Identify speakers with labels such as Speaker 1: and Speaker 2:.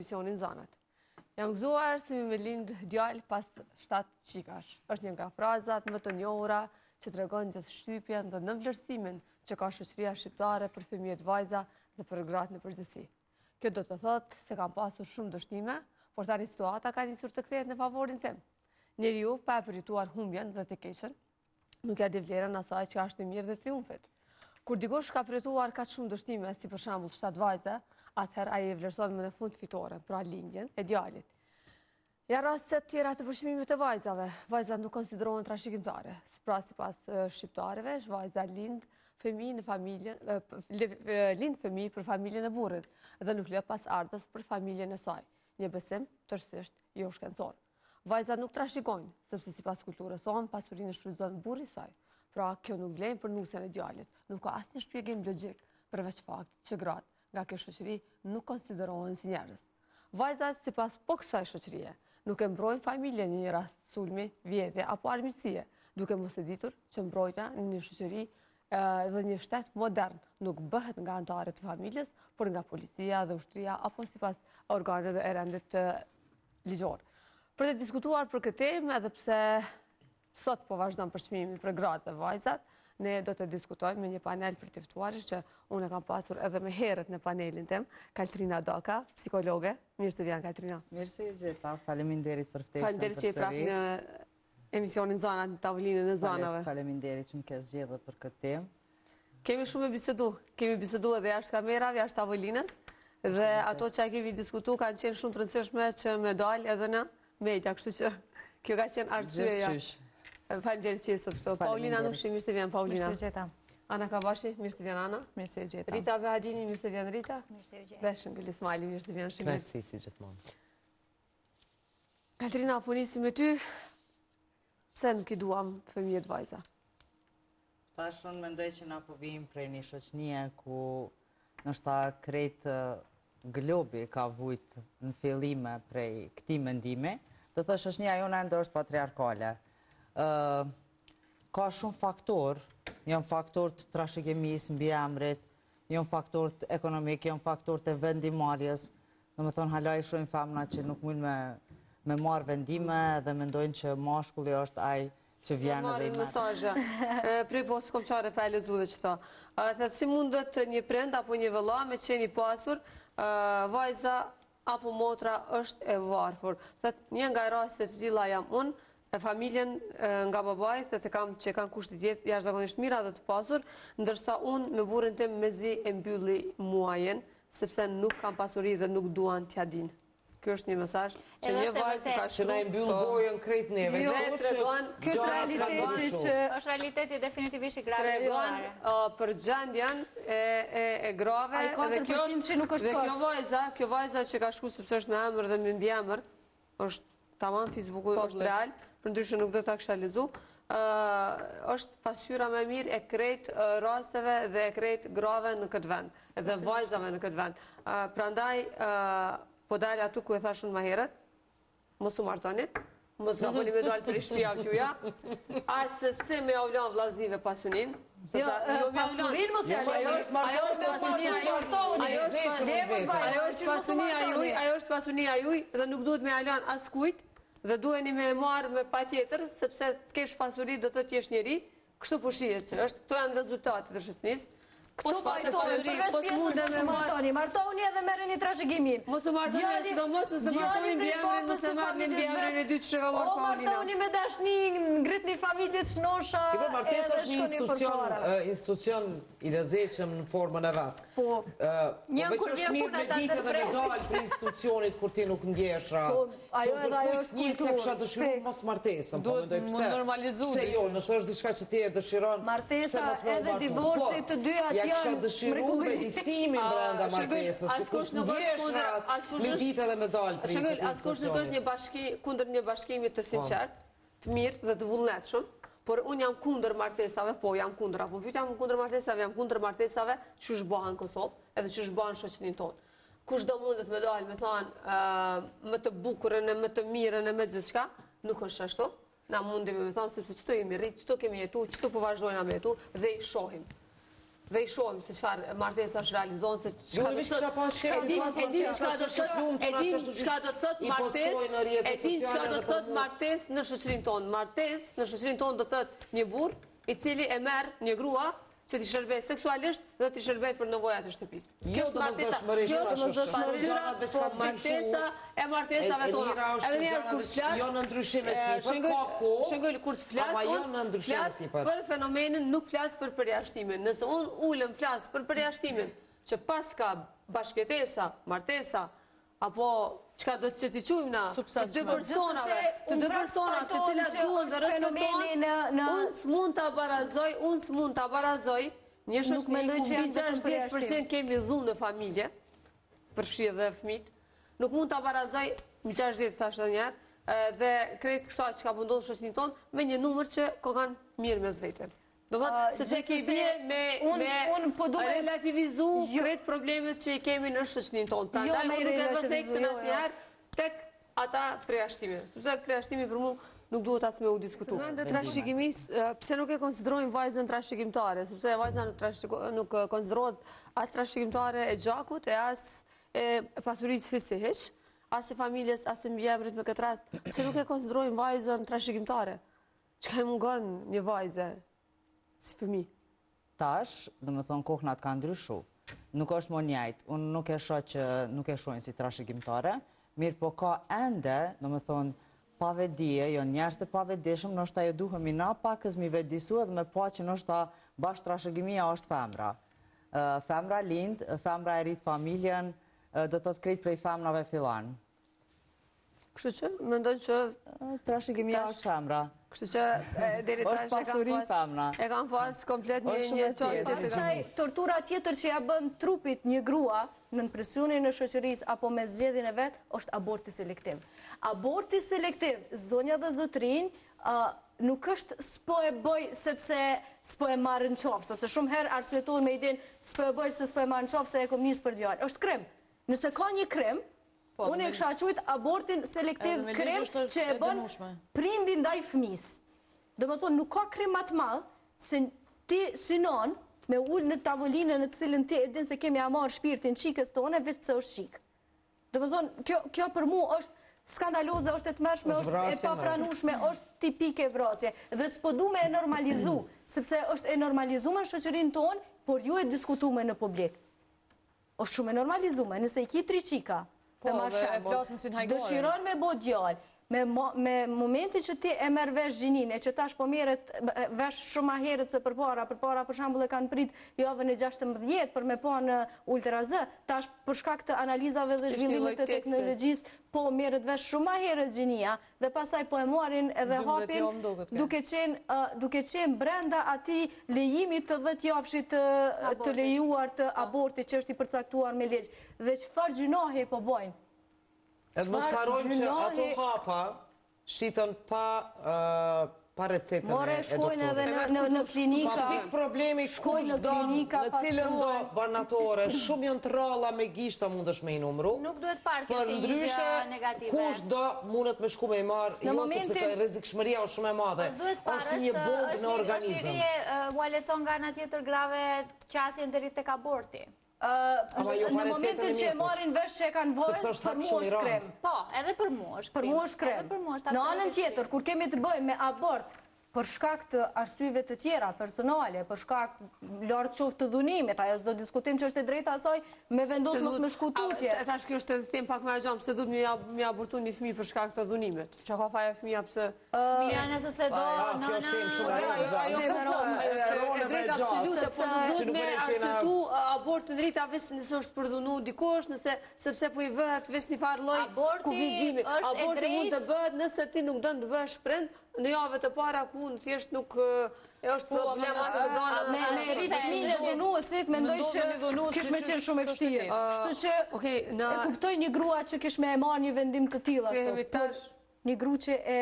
Speaker 1: emisionin Zanat. Jam gëzuar se me lind djalë pas 7 qikash. Është një nga frazat më të njohura që tregon gjithë shtypjen dhe nënvlerësimin që ka shoqëria shqiptare për fëmijët vajza dhe për gratë në përgjithësi. Kjo do të thotë se kam pasur shumë dështime, por tani situata ka nisur të kthehet në favorin tim. Njeriu pa e përjetuar humbjen dhe të keqen, nuk e di vlerën asaj që është e mirë dhe triumfit. Kur dikush ka përjetuar kaq shumë dështime, si për shembull 7 vajza, atëherë ai e vlerëson më në fund fitoren, pra lindjen e djalit. Ja rastet tjera të përshimimit të vajzave. Vajzat nuk konsiderohen trashëgimtare. Pra sipas shqiptarëve, vajza lind fëmijë për familjen e burrit dhe nuk lë pas ardhës për familjen e saj. Një besim tërësisht jo shkencor. Vajzat nuk trashëgojnë, sepse sipas kulturës sonë pasurinë shfrytëzon burri i saj. Pra kjo nuk vlen për nusën e djalit. Nuk ka asnjë shpjegim logjik përveç faktit që gratë nga kjo shoqëri nuk konsiderohen si njerëz. Vajzat sipas kësaj shoqërie nuk e mbrojnë familjen në një rast sulmi, vjedhje apo armiqësie, duke mos e ditur që mbrojtja në një shoqëri dhe një shtet modern nuk bëhet nga anëtarët të familjes, por nga policia dhe ushtria apo sipas organeve e rendit ligjor. Për të diskutuar për këtë temë, edhe pse sot po vazhdon përçmimi për gratë dhe vajzat, ne do të diskutojmë me një panel për të ftuarësh që unë kam pasur edhe më herët në panelin tim, Kaltrina Doka, psikologe. Mirë se vjen Kaltrina.
Speaker 2: Mirë se gjeta, faleminderit për ftesën.
Speaker 1: Faleminderit që i prap në emisionin Zanat, në tavolinën e zanave.
Speaker 2: Faleminderit që më ke zgjedhur për këtë temë.
Speaker 1: Kemi shumë bisedu. Kemi bisedu edhe jashtë kamerave, jashtë tavolinës, dhe ato që kemi diskutu kanë qenë shumë të rëndësishme që me dalë edhe në media, kështu që kjo ka qenë arsyeja. Faleminderit që jesi këtu. Paulina Nushi, mirë se vjen Paulina.
Speaker 3: Mirë se gjeta.
Speaker 1: Ana Kabashi, mirë se vjen Ana.
Speaker 3: Mirë se gjeta.
Speaker 1: Rita Vehadini, mirë se vjen Rita.
Speaker 3: Mirë se gjeta.
Speaker 1: Dhe Shëngël Ismaili, mirë se vjen Shëngël.
Speaker 4: Krejtësi si gjithmonë.
Speaker 1: Kaltrina, po nisim me ty. Pse nuk i duam fëmijët vajza?
Speaker 2: Tash unë mendoj që na po vijmë prej një shoqënie ku ndoshta krejt globi ka vujt në fillime prej këtij mendimi. Do të thotë shoqënia jone ende është patriarkale. Ka shumë faktor, janë faktor të trashëgimisë mbi emrit, janë faktor të ekonomik, janë faktor të vendimarrjes. Domethënë hala i shohim femna që nuk mundin me marrë vendime dhe mendojnë që mashkulli është ai që vjen edhe i merr.
Speaker 1: Mesazhe. Prej po s'kom çfarë pa lexuar dhe çto. Thotë si mundet një prind apo një vëlla me qenë i pasur, vajza apo motra është e varfër. Thotë një nga rastet të tilla jam unë, e familjen nga babai, që kanë kushte jashtëzakonisht mira dhe të pasur, ndërsa unë me burrin tim mezi e mbylli muajin, sepse nuk kam pasuri dhe nuk duan t'ja din. Kjo është një mesazh që një vajzë ka
Speaker 4: që na i mbyll gojën krejt neve.
Speaker 3: Ky është realiteti që është realiteti definitivisht i gravezuar.
Speaker 1: Për gjendjen e grave dhe kjo vajza që ka shku sepse është me emër dhe me mbiemër, është tamam Facebooku është real, përndryshe nuk do ta kisha lexu. Është pasqyra më mirë e krejt rasteve dhe e krejt grave në këtë vend, edhe vajzave në këtë vend. Prandaj po dalë atu ku e thash unë më herët, mos u martoni, mos gaboni me dalë për shtëpia tuja, as se me avlan vllaznive pasunin.
Speaker 3: Pasunin mos ja
Speaker 1: ajo është pasunia juaj dhe nuk duhet me alan askujt dhe duheni me marrë me patjetër sepse të kesh pasuri do të thotë jesh njeri, kështu po shihet që është, këto janë rezultatet e shoqënisë.
Speaker 3: Këto fajtoni, përveç pjesës mos martoni. Martoni edhe merreni trashëgimin.
Speaker 1: Mos u martoni, sidomos nëse martoni mbi emrin, mos e marrni mbi emrin e dytë që ka marrë Paulina.
Speaker 3: Martoni me dashni, ngritni familje të shnosha.
Speaker 4: Martesa është një institucion i lezetshëm në formën e vet.
Speaker 3: Po.
Speaker 4: Veç është mirë me ditë dhe me dalë për institucionit kur ti nuk ndjesh ra.
Speaker 3: Ajo edhe ajo është
Speaker 4: kulturë. Kisha dëshiruar mos martesën, po mendoj pse.
Speaker 1: Duhet normalizuar.
Speaker 4: Pse jo, nëse është diçka që ti e dëshiron.
Speaker 3: Martesa edhe divorci të dy atje.
Speaker 4: Ja kisha dëshiruar vendisimin brenda martesës, që kush ndjesh me ditë dhe me dalë për
Speaker 1: institucionit. Askush nuk është një bashki kundër një bashkimi të sinqert, të mirë dhe të vullnetshëm. Por unë jam kundër martesave, po jam kundër, apo pyet jam kundër martesave, jam kundër martesave që shbohen në Kosovë, edhe që shbohen shoqërinë tonë. Kush do mundet me dalë, me thonë më të bukurën e më të mirën e më gjithçka, nuk është ashtu. Na mundim me thonë sepse çto jemi rrit, çto kemi jetu, çto po vazhdojmë me jetu dhe i shohim. dhe i shohim se çfarë martesa është realizohen, se çka do
Speaker 4: kisha pas
Speaker 1: çka do të thotë martesë në shoqërinë tonë. Martesë në shoqërinë tonë do të thotë një burr i cili e merr një grua që t'i shërbej seksualisht dhe t'i shërbej për nevojat e shtëpisë.
Speaker 4: Jo domosdoshmërisht
Speaker 1: martesave tona. Edhe një kur flas,
Speaker 4: jo në ndryshime sipër, ka kohë.
Speaker 1: Kur të flas, për fenomenin, nuk flas për përjashtimin. Nëse unë ulem flas për përjashtimin, që pas ka bashkëtesa, martesa, apo çka do të ti quajmë na të dy personave të cilat duan dhe respektojnë, unë s'mund ta barazoj një shoqëri ku mbi 60% kemi dhunë në familje, përfshi dhe fëmijët, nuk mund ta barazoj mbi 60 thashë edhe një herë, dhe krejt kësaj çka po ndodh në shoqërinë tonë me një numër që kanë mirë mes vetëve. Do thotë sepse ke bie me relativizu krejt problemet që i kemi në shoqërinë tonë. Prandaj unë nuk e do të thekse asnjëherë tek ata përjashtime, sepse përjashtimi për mua nuk duhet as me u diskutu. Në vend të trashëgimisë, pse nuk e konsiderojmë vajzën trashëgimtare, sepse vajza nuk konsiderohet as trashëgimtare e gjakut, e as e pasurisë fizike, as e familjes, as e mbiemrit me këtë rast. Pse nuk e konsiderojmë vajzën trashëgimtare? Çka i mungon një vajze si fëmijë?
Speaker 2: Tash, domethënë kohënat kanë ndryshu. Nuk është më njëjtë. Unë nuk e shoh që nuk e shohin si trashëgimtare, mirë po ka ende, domethënë pavedije, jo njerëz të pavedishëm, ndoshta ju duhemi na pakës mi vedisu edhe me pa që ndoshta bash trashëgimia është femra. Femra lind, femra e rrit familjen, do të thotë krejt prej femrave fillan.
Speaker 1: Kështu që mendoj që
Speaker 2: trashëgimia është femra.
Speaker 1: Kështu që deri tash e kam pas komplet një
Speaker 5: çështje. Tortura tjetër që ja bën trupit një grua në presionin e shoqërisë apo me zgjedhjen e vet është aborti selektiv. Aborti selektiv, zonja dhe zotrin, nuk është s'po e bëj sepse s'po e marrë në qofë, sepse shumë herë arsyetohen me idenë s'po e bëj se s'po e marrë në qofë se e kom nisë për djalë. Është krim. Nëse ka një krim, unë e kisha quajtur abortin selektiv krim që e bën prindin ndaj fëmisë. Domethënë nuk ka krim më të madh se ti synon me ul në tavolinën në cilën ti e din se kemi marrë shpirtin çikës tonë vetëm pse është çik. Domethënë kjo për mua është skandaloze, është e tmerrshme, është e papranueshme, është tipike vrasje dhe s'po du me e normalizu, sepse është e normalizuar në shoqërinë tonë, por ju e diskutuar në publik. Është shumë e normalizuar, nëse i ki 3 çika.
Speaker 3: Po, e flasin si në hajgore.
Speaker 5: Dëshiron me bo djallë, me momentin që ti e merr vesh gjinin, e që tash po merret vesh shumë ma herët se përpara për shembull e kanë prit javën e 16 për me pa në Ultra Z, tash për shkak të analizave dhe zhvillimit të teknologjisë, po merret vesh shumë ma herët gjinia, dhe pastaj po e marrin edhe hapin duke qenë brenda atij lejimit të 10 javësh të lejuar të abortit që është i përcaktuar me ligj. Dhe çfarë gjunahe po bojnë?
Speaker 4: Edhe mos harrojmë që ato hapa shiten pa recetën e doktorit.
Speaker 5: Shkojnë edhe në klinika.
Speaker 4: Pa pik problemi kushdo në cilën do barnatore, shumë janë të rralla me gishta mundesh me i numru.
Speaker 3: Nuk duhet parë kjo si një gjë negative.
Speaker 4: Kushdo mundet me shku me i marë, jo sepse ka rrezikshmëria është shumë e madhe.
Speaker 3: Është
Speaker 4: si një bombë në organizëm.
Speaker 3: U alecon nga ana tjetër grave qasjen deri tek aborti.
Speaker 5: Në momentin që e marrin vesh që e kanë vojnë, për mua është krem.
Speaker 3: Po, edhe për mua është krem.
Speaker 5: Për mua është krem. Në anën tjetër, kur kemi të bëjmë me abort, për shkak të arsyeve të tjera, personale, për shkak larg qoftë të dhunimit, ajo s'do diskutim që është e drejta asaj me vendos mos me shku tutje.
Speaker 1: E thash kjo është edhe them pak më gjatë, pse duhet më abortu një fëmijë për shkak të dhunimit. Çka ka faja fëmia pse?
Speaker 3: Fëmia nëse se do,
Speaker 1: abortin drita veç nëse është për dhunu dikush, nëse sepse po i vëhet veç një farë lloj kufizimi. Aborti mund të bëhet nëse ti nuk don të bësh prind në javët e para ku thjesht nuk është problematik
Speaker 5: me rritë fëmijë dhunuesit, mendoj që kish me qenë shumë e vështirë. Kështu që e kuptoj një grua që kish me e marrë një vendim të tillë ashtu. Një grua që e